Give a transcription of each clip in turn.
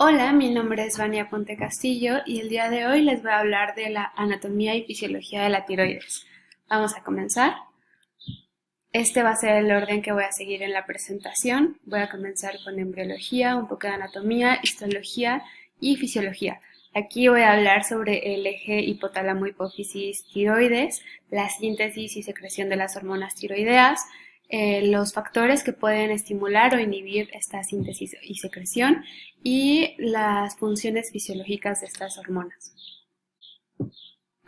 Hola, mi nombre es Vania Ponte Castillo y el día de hoy les voy a hablar de la anatomía y fisiología de la tiroides. Vamos a comenzar. Este va a ser el orden que voy a seguir en la presentación. Voy a comenzar con embriología, un poco de anatomía, histología y fisiología. Aquí voy a hablar sobre el eje hipotálamo-hipófisis-tiroides, la síntesis y secreción de las hormonas tiroideas, los factores que pueden estimular o inhibir esta síntesis y secreción y las funciones fisiológicas de estas hormonas.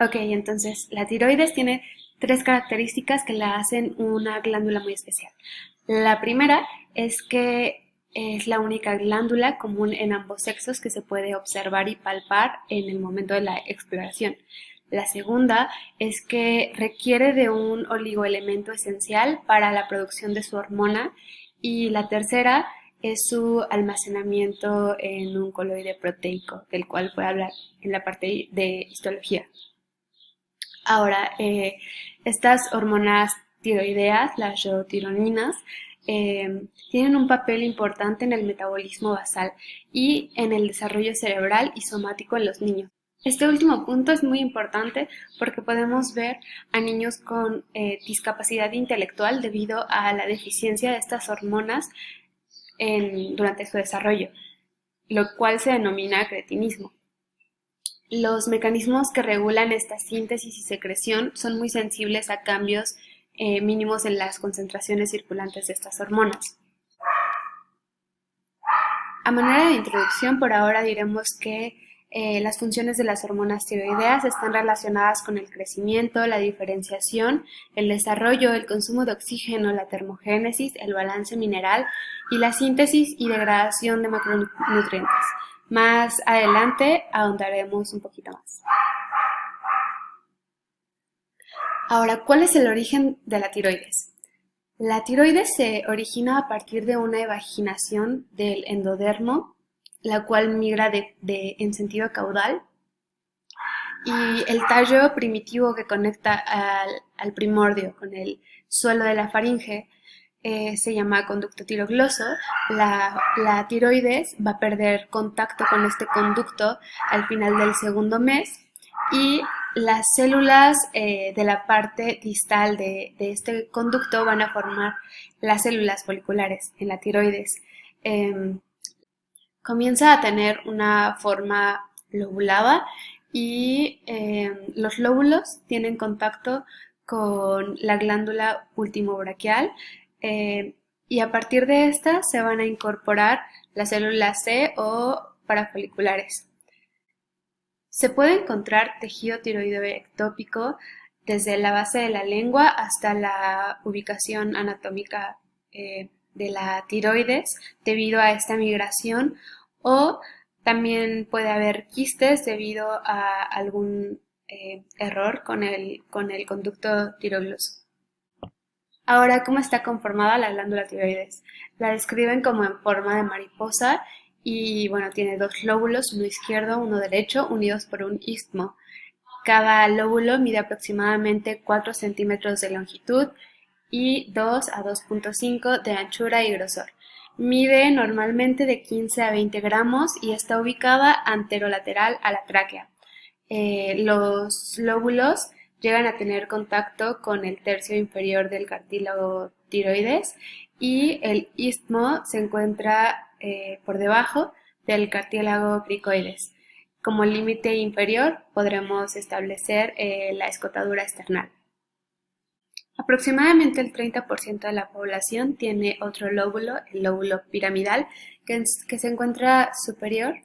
Ok, entonces la tiroides tiene tres características que la hacen una glándula muy especial. La primera es que es la única glándula común en ambos sexos que se puede observar y palpar en el momento de la exploración. La segunda es que requiere de un oligoelemento esencial para la producción de su hormona. Y la tercera es su almacenamiento en un coloide proteico, del cual voy a hablar en la parte de histología. Ahora, estas hormonas tiroideas, las tironinas, tienen un papel importante en el metabolismo basal y en el desarrollo cerebral y somático en los niños. Este último punto es muy importante porque podemos ver a niños con discapacidad intelectual debido a la deficiencia de estas hormonas durante su desarrollo, lo cual se denomina cretinismo. Los mecanismos que regulan esta síntesis y secreción son muy sensibles a cambios mínimos en las concentraciones circulantes de estas hormonas. A manera de introducción, por ahora diremos que las funciones de las hormonas tiroideas están relacionadas con el crecimiento, la diferenciación, el desarrollo, el consumo de oxígeno, la termogénesis, el balance mineral y la síntesis y degradación de macronutrientes. Más adelante ahondaremos un poquito más. Ahora, ¿cuál es el origen de la tiroides? La tiroides se origina a partir de una evaginación del endodermo, la cual migra en sentido caudal, y el tallo primitivo que conecta al primordio con el suelo de la faringe se llama conducto tirogloso. La tiroides va a perder contacto con este conducto al final del segundo mes y las células de la parte distal de este conducto van a formar las células foliculares en la tiroides. Comienza a tener una forma lobulada y los lóbulos tienen contacto con la glándula ultimobraquial y a partir de esta se van a incorporar las células C o parafoliculares. Se puede encontrar tejido tiroideo ectópico desde la base de la lengua hasta la ubicación anatómica de la tiroides debido a esta migración, o también puede haber quistes debido a algún error con el conducto tirogloso. Ahora, ¿cómo está conformada la glándula tiroides? La describen como en forma de mariposa y, bueno, tiene dos lóbulos, uno izquierdo, uno derecho, unidos por un istmo. Cada lóbulo mide aproximadamente 4 centímetros de longitud y 2 a 2.5 de anchura y grosor. Mide normalmente de 15 a 20 gramos y está ubicada anterolateral a la tráquea. Los lóbulos llegan a tener contacto con el tercio inferior del cartílago tiroides y el istmo se encuentra por debajo del cartílago cricoides. Como límite inferior podremos establecer la escotadura esternal. Aproximadamente el 30% de la población tiene otro lóbulo, el lóbulo piramidal, que se encuentra superior.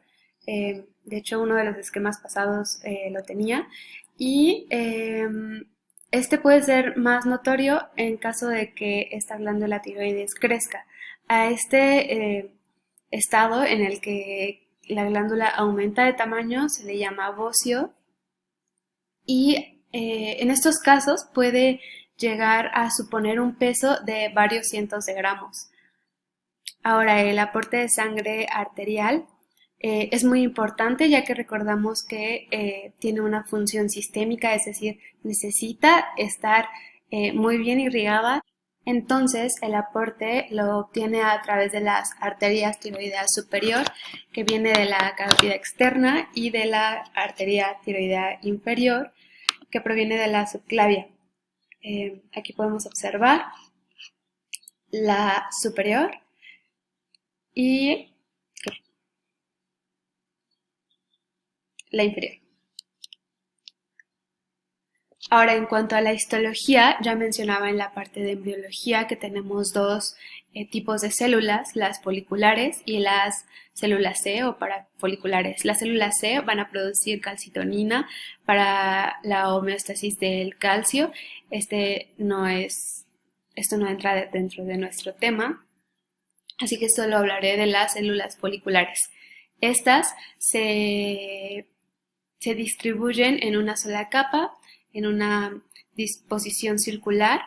De hecho, uno de los esquemas pasados lo tenía. Y este puede ser más notorio en caso de que esta glándula tiroides crezca. A este estado en el que la glándula aumenta de tamaño se le llama bocio y en estos casos puede llegar a suponer un peso de varios cientos de gramos. Ahora, el aporte de sangre arterial es muy importante ya que recordamos que tiene una función sistémica, es decir, necesita estar muy bien irrigada Entonces, el aporte lo obtiene a través de las arterias tiroidea superior, que viene de la carótida externa, y de la arteria tiroidea inferior, que proviene de la subclavia. Aquí podemos observar la superior y la inferior. Ahora, en cuanto a la histología, ya mencionaba en la parte de embriología que tenemos dos tipos de células, las foliculares y las células C o parafoliculares. Las células C van a producir calcitonina para la homeostasis del calcio. Esto no entra dentro de nuestro tema, así que solo hablaré de las células foliculares. Estas se distribuyen en una sola capa, en una disposición circular,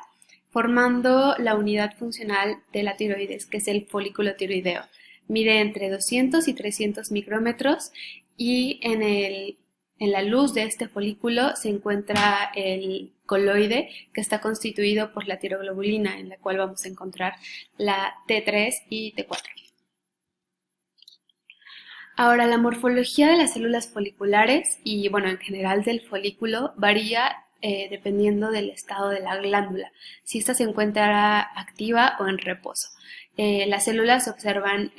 formando la unidad funcional de la tiroides, que es el folículo tiroideo. Mide entre 200 y 300 micrómetros y en la luz de este folículo se encuentra el coloide, que está constituido por la tiroglobulina, en la cual vamos a encontrar la T3 y T4. Ahora, la morfología de las células foliculares y, bueno, en general del folículo varía dependiendo del estado de la glándula, si ésta se encuentra activa o en reposo. Las células se observan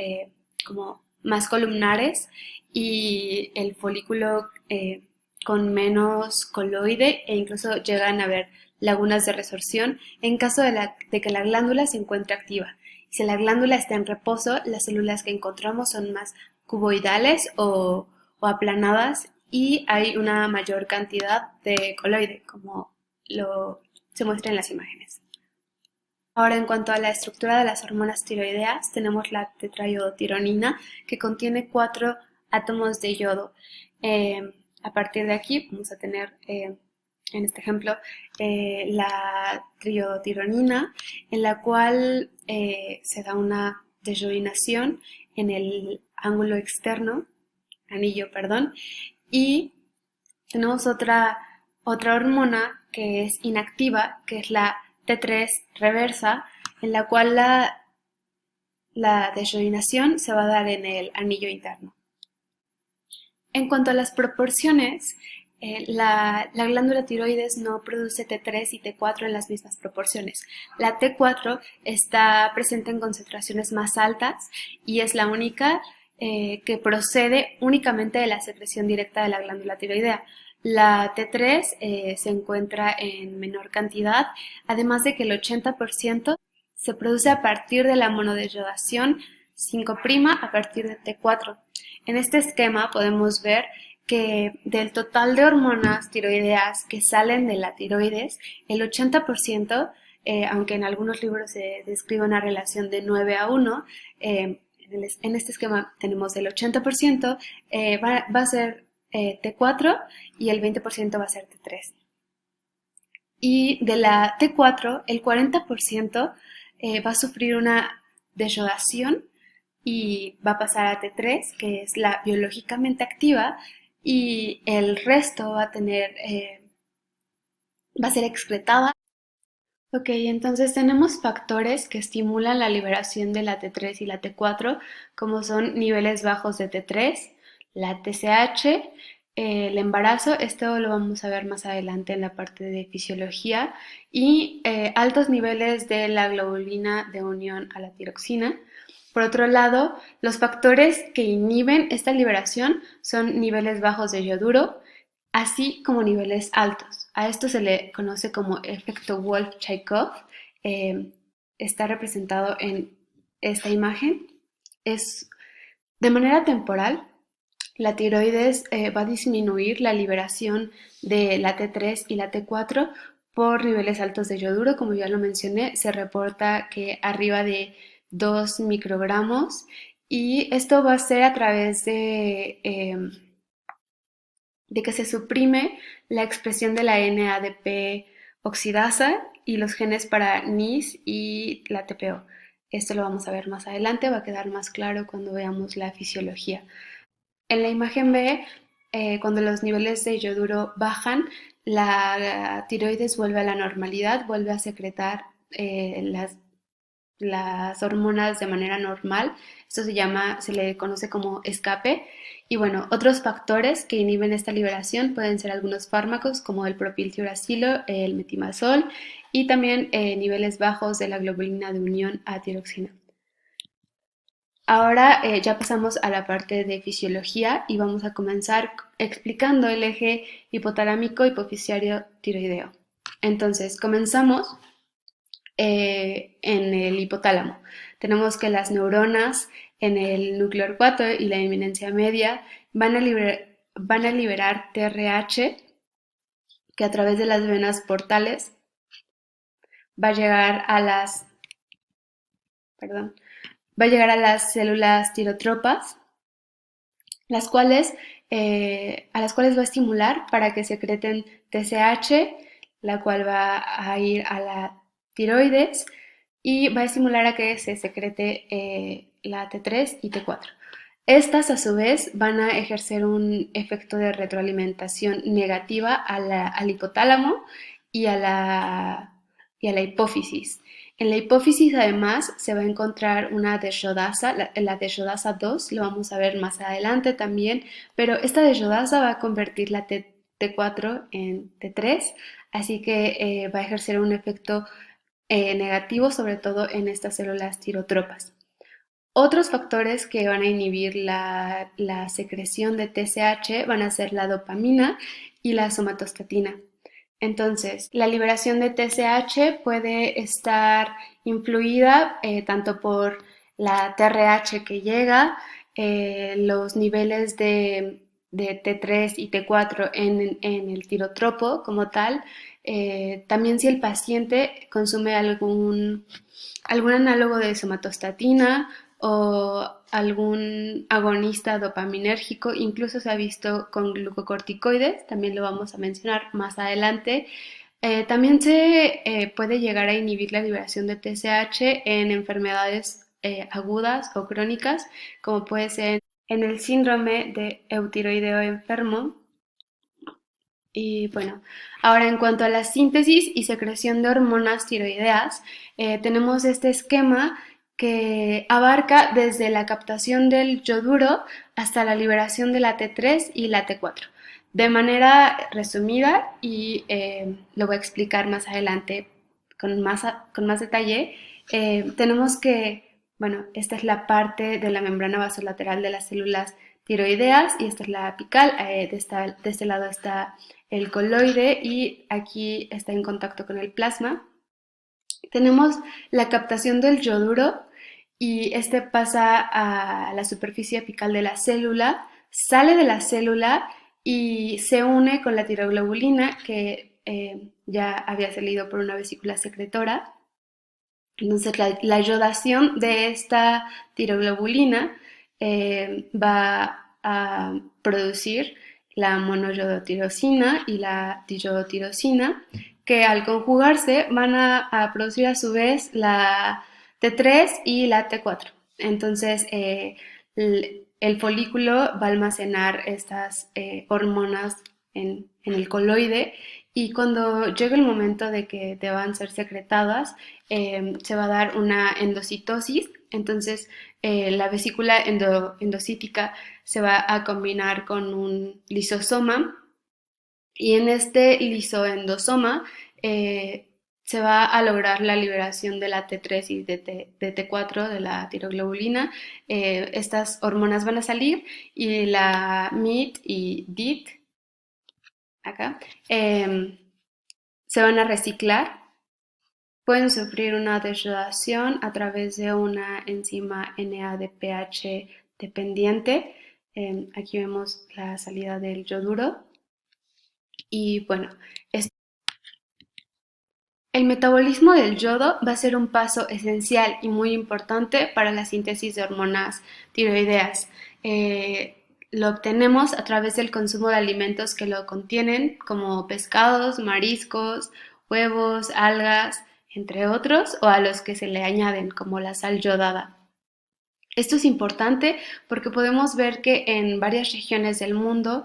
como más columnares y el folículo con menos coloide, e incluso llegan a haber lagunas de resorción en caso de que la glándula se encuentre activa. Si la glándula está en reposo, las células que encontramos son más cuboidales o aplanadas, y hay una mayor cantidad de coloide, como se muestra en las imágenes. Ahora, en cuanto a la estructura de las hormonas tiroideas, tenemos la tetraiodotironina, que contiene 4 átomos de yodo. A partir de aquí vamos a tener, en este ejemplo, la triodotironina, en la cual se da una desyodinación en el ángulo externo, anillo, perdón, y tenemos otra hormona que es inactiva, que es la T3 reversa, en la cual la desyodinación se va a dar en el anillo interno. En cuanto a las proporciones, la glándula tiroides no produce T3 y T4 en las mismas proporciones. La T4 está presente en concentraciones más altas y es la única que procede únicamente de la secreción directa de la glándula tiroidea. La T3 se encuentra en menor cantidad, además de que el 80% se produce a partir de la monodesyodación 5' a partir de T4. En este esquema podemos ver que del total de hormonas tiroideas que salen de la tiroides, el 80%, aunque en algunos libros se describe una relación de 9-1, en este esquema tenemos el 80%, va a ser T4 y el 20% va a ser T3. Y de la T4, el 40% va a sufrir una deyodación y va a pasar a T3, que es la biológicamente activa, y el resto va a ser excretada. Ok, entonces tenemos factores que estimulan la liberación de la T3 y la T4, como son niveles bajos de T3, la TSH, el embarazo, esto lo vamos a ver más adelante en la parte de fisiología, y altos niveles de la globulina de unión a la tiroxina. Por otro lado, los factores que inhiben esta liberación son niveles bajos de yoduro, así como niveles altos. A esto se le conoce como efecto Wolff-Chaikoff. Está representado en esta imagen. Es de manera temporal. La tiroides va a disminuir la liberación de la T3 y la T4 por niveles altos de yoduro. Como ya lo mencioné, se reporta que arriba de 2 microgramos, y esto va a ser a través de que se suprime la expresión de la NADP oxidasa y los genes para NIS y la TPO. Esto lo vamos a ver más adelante, va a quedar más claro cuando veamos la fisiología. En la imagen B, cuando los niveles de yoduro bajan, la tiroides vuelve a la normalidad, vuelve a secretar las hormonas de manera normal. Esto se le conoce como escape. Y bueno, otros factores que inhiben esta liberación pueden ser algunos fármacos como el propiltiuracilo, el metimazol y también niveles bajos de la globulina de unión a tiroxina. Ahora ya pasamos a la parte de fisiología y vamos a comenzar explicando el eje hipotalámico hipoficiario tiroideo. Entonces, comenzamos en el hipotálamo. Tenemos que las neuronas en el núcleo 4 y la eminencia media van a liberar TRH que a través de las venas portales va a llegar a perdón, va a llegar a las células tirotropas, a las cuales va a estimular para que secreten TSH, la cual va a ir a la tiroides y va a estimular a que se secrete la T3 y T4. Estas a su vez van a ejercer un efecto de retroalimentación negativa al hipotálamo y y a la hipófisis. En la hipófisis además se va a encontrar una desrodasa, la desrodasa 2, lo vamos a ver más adelante también, pero esta desrodasa va a convertir la T4 en T3, así que va a ejercer un efecto negativo sobre todo en estas células tirotropas. Otros factores que van a inhibir la secreción de TSH van a ser la dopamina y la somatostatina. Entonces, la liberación de TSH puede estar influida tanto por la TRH que llega, los niveles de T3 y T4 en el tirotropo como tal, también si el paciente consume algún análogo de somatostatina o algún agonista dopaminérgico, incluso se ha visto con glucocorticoides, también lo vamos a mencionar más adelante. También se puede llegar a inhibir la liberación de TSH en enfermedades agudas o crónicas, como puede ser en el síndrome de eutiroideo enfermo. Y bueno, ahora en cuanto a la síntesis y secreción de hormonas tiroideas, tenemos este esquema que abarca desde la captación del yoduro hasta la liberación de la T3 y la T4. De manera resumida, y lo voy a explicar más adelante con más detalle, tenemos que, bueno, esta es la parte de la membrana basolateral de las células tiroideas y esta es la apical, de este lado está el coloide y aquí está en contacto con el plasma. Tenemos la captación del yoduro y este pasa a la superficie apical de la célula, sale de la célula y se une con la tiroglobulina que ya había salido por una vesícula secretora. Entonces la yodación de esta tiroglobulina va a producir la monoyodotirosina y la diyodotirosina, que al conjugarse van a producir a su vez la T3 y la T4. Entonces el folículo va a almacenar estas hormonas en el coloide y cuando llegue el momento de que deban ser secretadas, se va a dar una endocitosis, entonces la vesícula endocítica se va a combinar con un lisosoma y en este lisoendosoma se va a lograr la liberación de la T3 y de T4 de la tiroglobulina. Estas hormonas van a salir y la MIT y DIT acá se van a reciclar. Pueden sufrir una degradación a través de una enzima NADPH dependiente. Aquí vemos la salida del yoduro. Y bueno, el metabolismo del yodo va a ser un paso esencial y muy importante para la síntesis de hormonas tiroideas. Lo obtenemos a través del consumo de alimentos que lo contienen, como pescados, mariscos, huevos, algas, entre otros, o a los que se le añaden, como la sal yodada. Esto es importante porque podemos ver que en varias regiones del mundo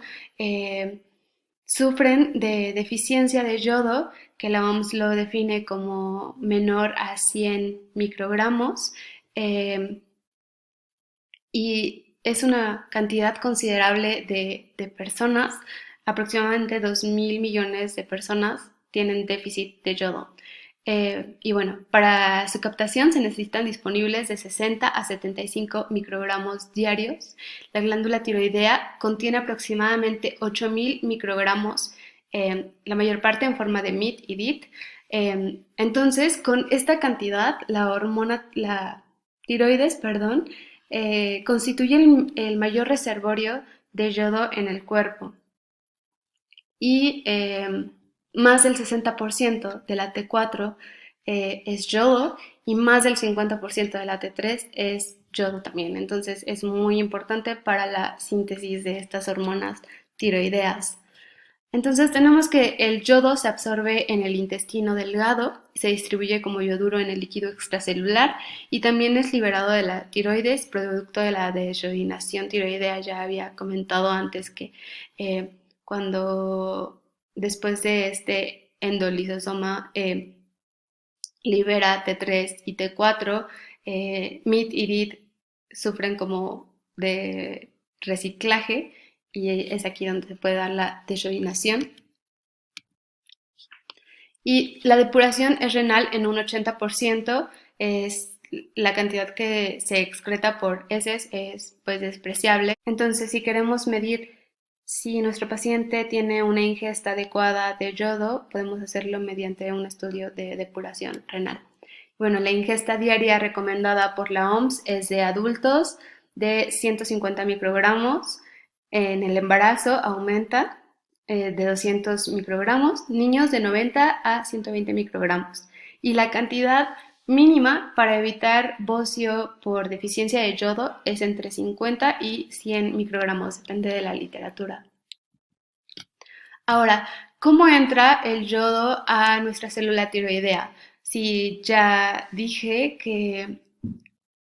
sufren de deficiencia de yodo, que la OMS lo define como menor a 100 microgramos, eh, y es una cantidad considerable de personas, aproximadamente 2.000 millones de personas tienen déficit de yodo. Y bueno, para su captación se necesitan disponibles de 60 a 75 microgramos diarios. La glándula tiroidea contiene aproximadamente 8.000 microgramos, la mayor parte en forma de MIT y DIT. Entonces, con esta cantidad, la tiroides, perdón, constituye el mayor reservorio de yodo en el cuerpo y más del 60% de la T4 es yodo y más del 50% de la T3 es yodo también. Entonces es muy importante para la síntesis de estas hormonas tiroideas. Entonces tenemos que el yodo se absorbe en el intestino delgado, se distribuye como yoduro en el líquido extracelular y también es liberado de la tiroides, producto de la desiodinación tiroidea. Ya había comentado antes que eh, cuando después de este endolisosoma libera T3 y T4, MIT y DIT sufren como de reciclaje y es aquí donde se puede dar la desyoinación. Y la depuración es renal en un 80%, es la cantidad que se excreta por heces es pues despreciable. Entonces, si queremos medir si nuestro paciente tiene una ingesta adecuada de yodo, podemos hacerlo mediante un estudio de depuración renal. Bueno, la ingesta diaria recomendada por la OMS es de adultos de 150 microgramos, en el embarazo aumenta de 200 microgramos, niños de 90 a 120 microgramos. Y la cantidad mínima para evitar bocio por deficiencia de yodo es entre 50 y 100 microgramos, depende de la literatura. Ahora, ¿cómo entra el yodo a nuestra célula tiroidea? Si ya dije que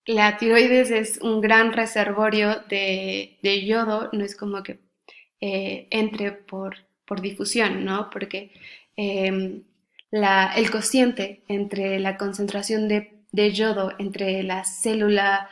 la tiroides es un gran reservorio de yodo, no es como que entre por difusión, ¿no? Porque eh, el cociente entre la concentración de yodo entre la célula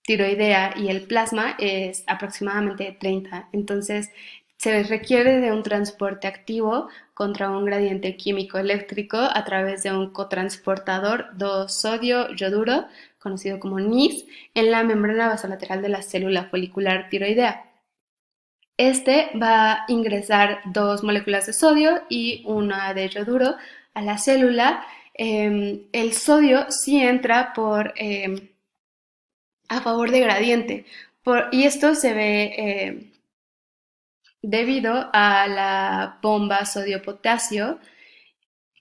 tiroidea y el plasma es aproximadamente 30. Entonces, se requiere de un transporte activo contra un gradiente químico eléctrico a través de un cotransportador 2-sodio-yoduro, conocido como NIS, en la membrana basolateral de la célula folicular tiroidea. Este va a ingresar dos moléculas de sodio y una de yoduro a la célula. El sodio sí entra a favor de gradiente y esto se ve debido a la bomba sodio-potasio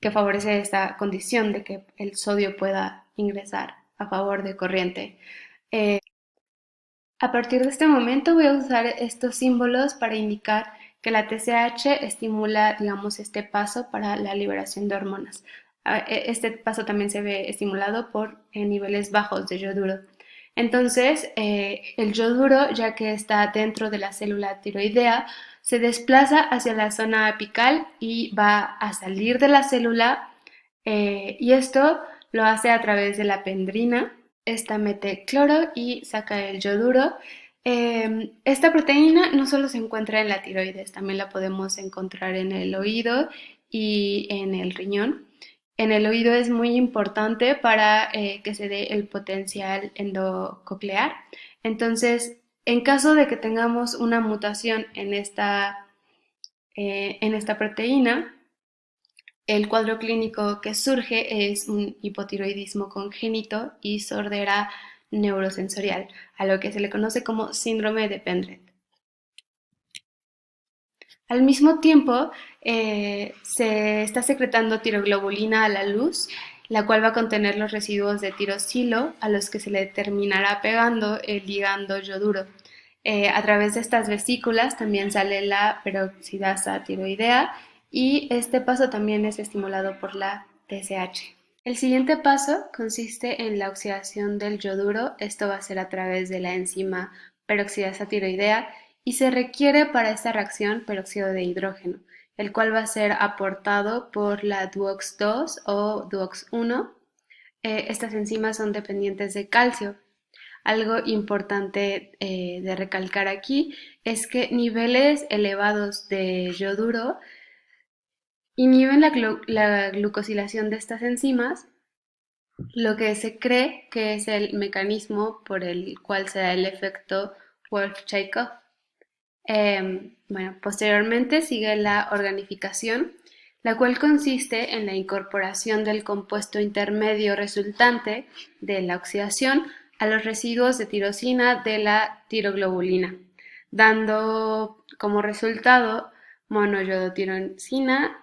que favorece esta condición de que el sodio pueda ingresar a favor de corriente. A partir de este momento voy a usar estos símbolos para indicar que la TSH estimula, digamos, este paso para la liberación de hormonas. Este paso también se ve estimulado por niveles bajos de yoduro. Entonces, el yoduro, ya que está dentro de la célula tiroidea, se desplaza hacia la zona apical y va a salir de la célula, y esto lo hace a través de la pendrina. Esta mete cloro y saca el yoduro. Esta proteína no solo se encuentra en la tiroides, también la podemos encontrar en el oído y en el riñón. En el oído es muy importante para que se dé el potencial endococlear. Entonces, en caso de que tengamos una mutación en esta proteína, el cuadro clínico que surge es un hipotiroidismo congénito y sordera neurosensorial, a lo que se le conoce como síndrome de Pendret. Al mismo tiempo, se está secretando tiroglobulina a la luz, la cual va a contener los residuos de tirosilo a los que se le terminará pegando el ligando yoduro. A través de estas vesículas también sale la peroxidasa tiroidea y este paso también es estimulado por la TSH. El siguiente paso consiste en la oxidación del yoduro. Esto va a ser a través de la enzima peroxidasa tiroidea y se requiere para esta reacción peróxido de hidrógeno, el cual va a ser aportado por la Duox-2 o Duox-1. Estas enzimas son dependientes de calcio. Algo importante de recalcar aquí es que niveles elevados de yoduro inhiben la glucosilación de estas enzimas, lo que se cree que es el mecanismo por el cual se da el efecto Wolff-Chaikoff. Bueno, posteriormente sigue la organificación, la cual consiste en la incorporación del compuesto intermedio resultante de la oxidación a los residuos de tirosina de la tiroglobulina, dando como resultado monoyodotirosina,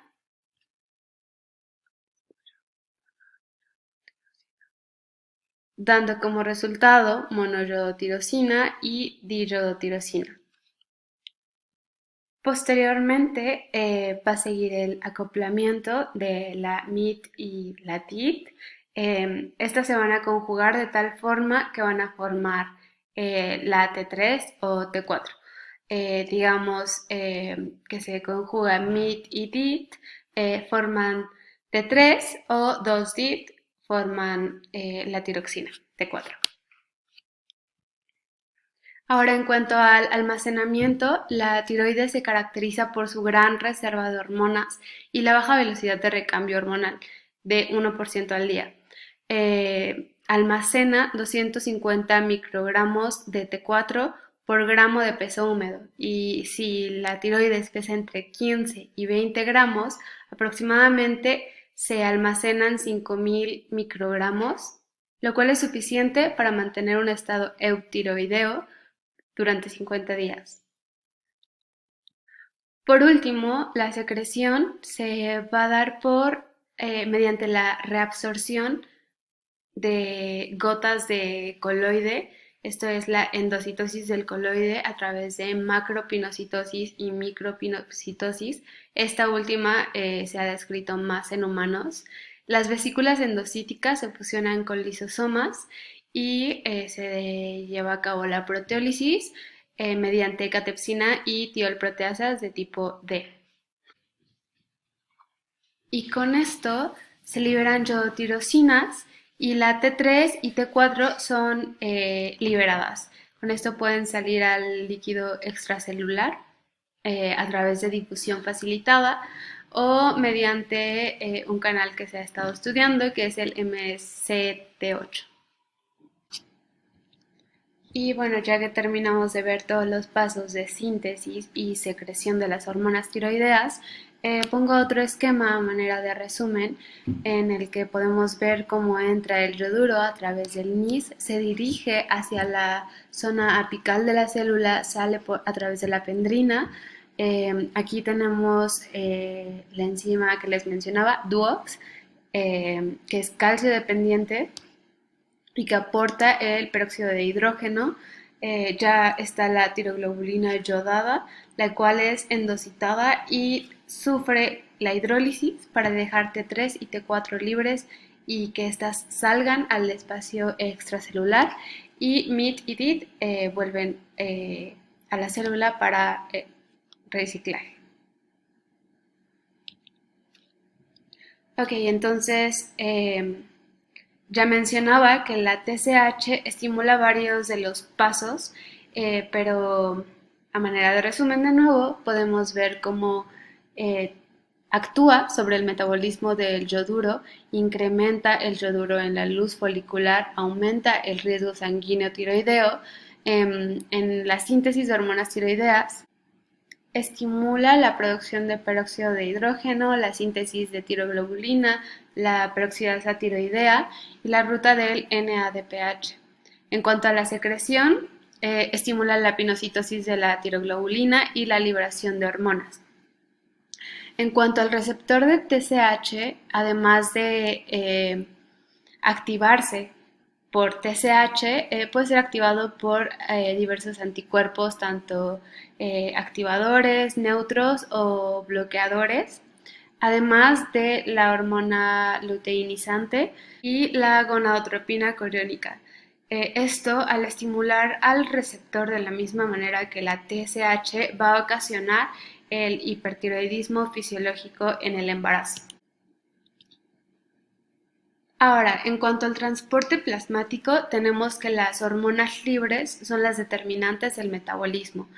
y diyodotirosina. Posteriormente va a seguir el acoplamiento de la MIT y la TIT. Estas se van a conjugar de tal forma que van a formar la T3 o T4. Digamos que se conjuga MIT y TIT, forman T3 o 2-DIT forman la tiroxina, T4. Ahora, en cuanto al almacenamiento, la tiroides se caracteriza por su gran reserva de hormonas y la baja velocidad de recambio hormonal, de 1% al día. Almacena 250 microgramos de T4 por gramo de peso húmedo, y si la tiroides pesa entre 15 y 20 gramos, aproximadamente se almacenan 5.000 microgramos, lo cual es suficiente para mantener un estado eutiroideo durante 50 días. Por último, la secreción se va a dar mediante la reabsorción de gotas de coloide. Esto es la endocitosis del coloide a través de macropinocitosis y micropinocitosis. Esta última se ha descrito más en humanos. Las vesículas endocíticas se fusionan con lisosomas y se lleva a cabo la proteólisis mediante catepsina y tiolproteasas de tipo D. Y con esto se liberan yodotirosinas y la T3 y T4 son liberadas. Con esto pueden salir al líquido extracelular a través de difusión facilitada o mediante un canal que se ha estado estudiando, que es el MCT8. Y bueno, ya que terminamos de ver todos los pasos de síntesis y secreción de las hormonas tiroideas, pongo otro esquema a manera de resumen en el que podemos ver cómo entra el yoduro a través del NIS, se dirige hacia la zona apical de la célula, sale a través de la pendrina. Aquí tenemos la enzima que les mencionaba, DUOX, que es calcio dependiente y que aporta el peróxido de hidrógeno. Ya está la tiroglobulina yodada, la cual es endocitada y sufre la hidrólisis para dejar T3 y T4 libres y que éstas salgan al espacio extracelular, y MIT y DIT vuelven a la célula para reciclaje. Ok, entonces ya mencionaba que la TSH estimula varios de los pasos, pero a manera de resumen de nuevo, podemos ver cómo eh, actúa sobre el metabolismo del yoduro, incrementa el yoduro en la luz folicular, aumenta el riesgo sanguíneo tiroideo, en la síntesis de hormonas tiroideas, estimula la producción de peróxido de hidrógeno, la síntesis de tiroglobulina, la peroxidasa tiroidea y la ruta del NADPH. En cuanto a la secreción, estimula la pinocitosis de la tiroglobulina y la liberación de hormonas. En cuanto al receptor de TSH, además de activarse por TSH, puede ser activado por diversos anticuerpos, tanto activadores, neutros o bloqueadores, además de la hormona luteinizante y la gonadotropina coriónica. Esto, al estimular al receptor de la misma manera que la TSH, va a ocasionar el hipertiroidismo fisiológico en el embarazo. Ahora, en cuanto al transporte plasmático, tenemos que las hormonas libres son las determinantes del metabolismo.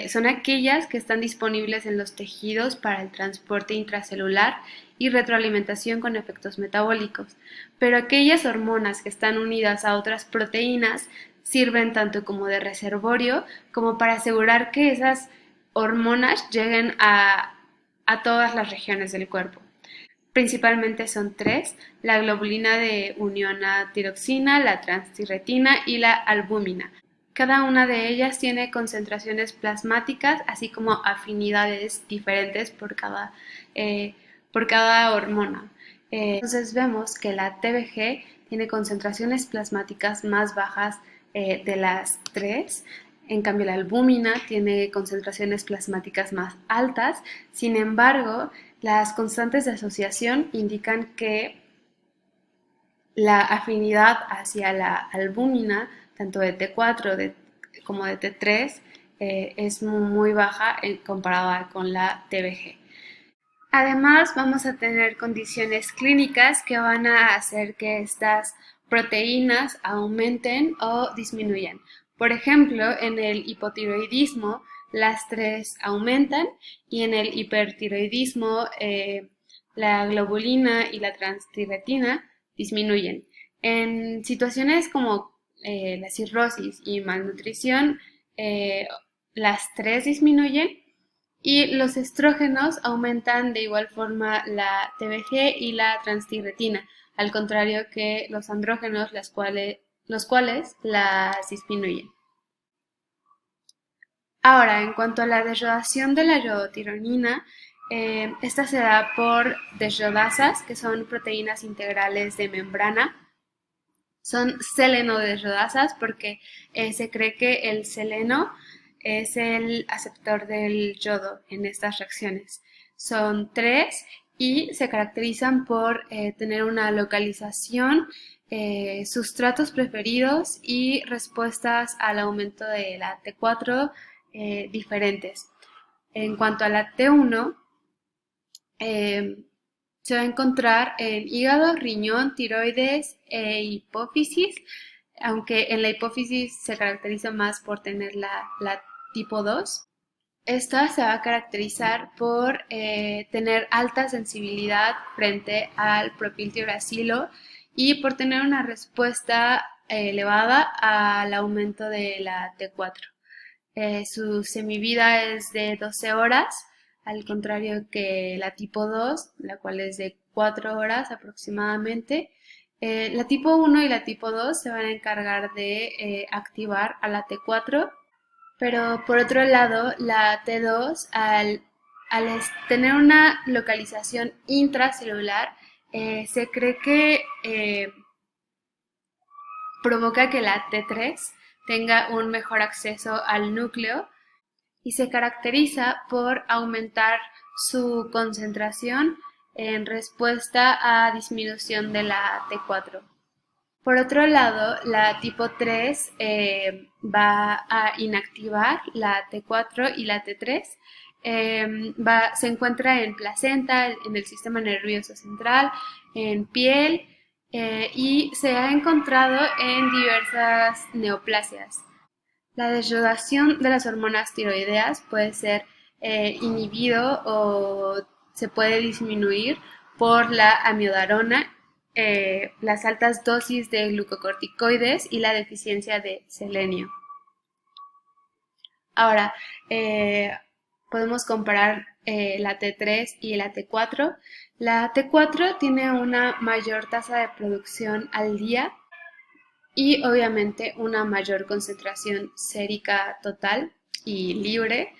Son aquellas que están disponibles en los tejidos para el transporte intracelular y retroalimentación con efectos metabólicos. Pero aquellas hormonas que están unidas a otras proteínas sirven tanto como de reservorio como para asegurar que esas hormonas lleguen a todas las regiones del cuerpo. Principalmente son tres: la globulina de unión a tiroxina, la transtirretina y la albúmina. Cada una de ellas tiene concentraciones plasmáticas, así como afinidades diferentes por cada hormona. Entonces vemos que la TBG tiene concentraciones plasmáticas más bajas de las tres. En cambio, la albúmina tiene concentraciones plasmáticas más altas. Sin embargo, las constantes de asociación indican que la afinidad hacia la albúmina, tanto de T4 como de T3, es muy baja comparada con la TBG. Además, vamos a tener condiciones clínicas que van a hacer que estas proteínas aumenten o disminuyan. Por ejemplo, en el hipotiroidismo, las tres aumentan, y en el hipertiroidismo, la globulina y la transtirretina disminuyen. En situaciones como la cirrosis y malnutrición, eh, las tres disminuyen, y los estrógenos aumentan de igual forma la TBG y la transtirretina, al contrario que los andrógenos, los cuales las disminuyen. Ahora, en cuanto a la desyodación de la yodotironina, esta se da por desyodasas, que son proteínas integrales de membrana. Son selenodesrodasas porque se cree que el seleno es el aceptor del yodo en estas reacciones. Son tres y se caracterizan por tener una localización, sustratos preferidos y respuestas al aumento de la T4 diferentes. En cuanto a la T1, eh, se va a encontrar en hígado, riñón, tiroides e hipófisis, aunque en la hipófisis se caracteriza más por tener la tipo 2. Esta se va a caracterizar por tener alta sensibilidad frente al propiltiuracilo y por tener una respuesta elevada al aumento de la T4. Su semivida es de 12 horas, al contrario que la tipo 2, la cual es de 4 horas aproximadamente. La tipo 1 y la tipo 2 se van a encargar de activar a la T4, pero por otro lado, la T2, al tener una localización intracelular, se cree que provoca que la T3 tenga un mejor acceso al núcleo y se caracteriza por aumentar su concentración en respuesta a disminución de la T4. Por otro lado, la tipo 3 va a inactivar la T4 y la T3. Se encuentra en placenta, en el sistema nervioso central, en piel, y se ha encontrado en diversas neoplasias. La desyodación de las hormonas tiroideas puede ser inhibido o se puede disminuir por la amiodarona, las altas dosis de glucocorticoides y la deficiencia de selenio. Ahora, podemos comparar la T3 y la T4. La T4 tiene una mayor tasa de producción al día y obviamente una mayor concentración sérica total y libre.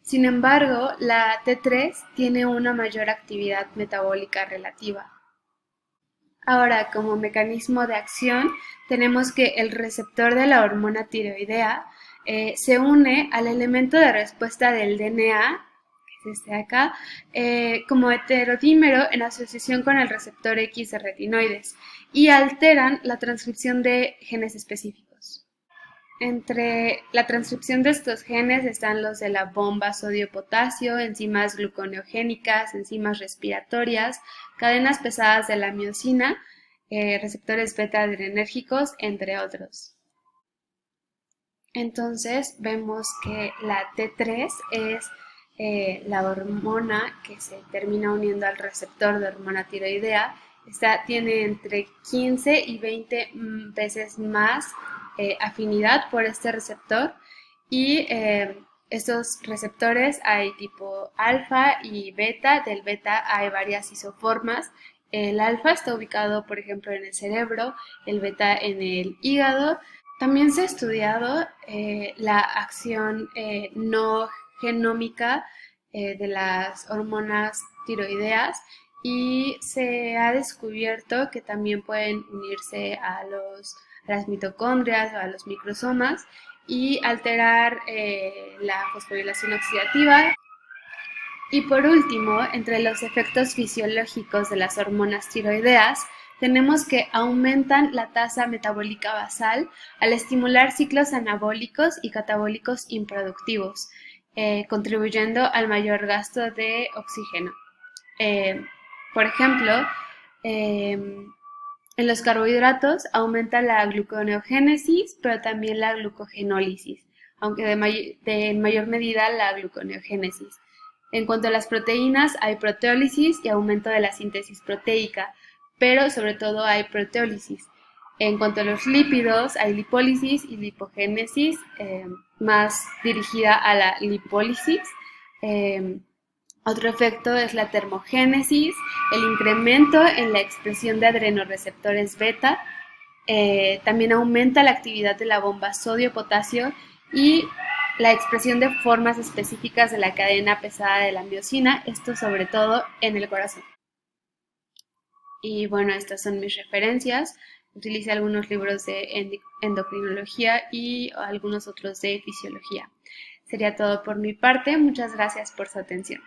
Sin embargo, la T3 tiene una mayor actividad metabólica relativa. Ahora, como mecanismo de acción, tenemos que el receptor de la hormona tiroidea se une al elemento de respuesta del DNA, que es este de acá, como heterodímero en asociación con el receptor X de retinoides, y alteran la transcripción de genes específicos. Entre la transcripción de estos genes están los de la bomba sodio-potasio, enzimas gluconeogénicas, enzimas respiratorias, cadenas pesadas de la miosina, receptores beta-adrenérgicos, entre otros. Entonces vemos que la T3 es la hormona que se termina uniendo al receptor de hormona tiroidea. Esta tiene entre 15 y 20 veces más afinidad por este receptor y estos receptores hay tipo alfa y beta. Del beta hay varias isoformas. El alfa está ubicado, por ejemplo, en el cerebro, el beta en el hígado. También se ha estudiado la acción no genómica de las hormonas tiroideas y se ha descubierto que también pueden unirse a las mitocondrias o a los microsomas y alterar la fosforilación oxidativa. Y por último, entre los efectos fisiológicos de las hormonas tiroideas, tenemos que aumentan la tasa metabólica basal al estimular ciclos anabólicos y catabólicos improductivos, contribuyendo al mayor gasto de oxígeno. Eh, por ejemplo, en los carbohidratos aumenta la gluconeogénesis, pero también la glucogenólisis, aunque de mayor medida la gluconeogénesis. En cuanto a las proteínas, hay proteólisis y aumento de la síntesis proteica, pero sobre todo hay proteólisis. En cuanto a los lípidos, hay lipólisis y lipogénesis, más dirigida a la lipólisis. Eh, Otro efecto es la termogénesis, el incremento en la expresión de adrenoreceptores beta. También aumenta la actividad de la bomba sodio-potasio y la expresión de formas específicas de la cadena pesada de la miosina, esto sobre todo en el corazón. Y bueno, estas son mis referencias. Utilicé algunos libros de endocrinología y algunos otros de fisiología. Sería todo por mi parte. Muchas gracias por su atención.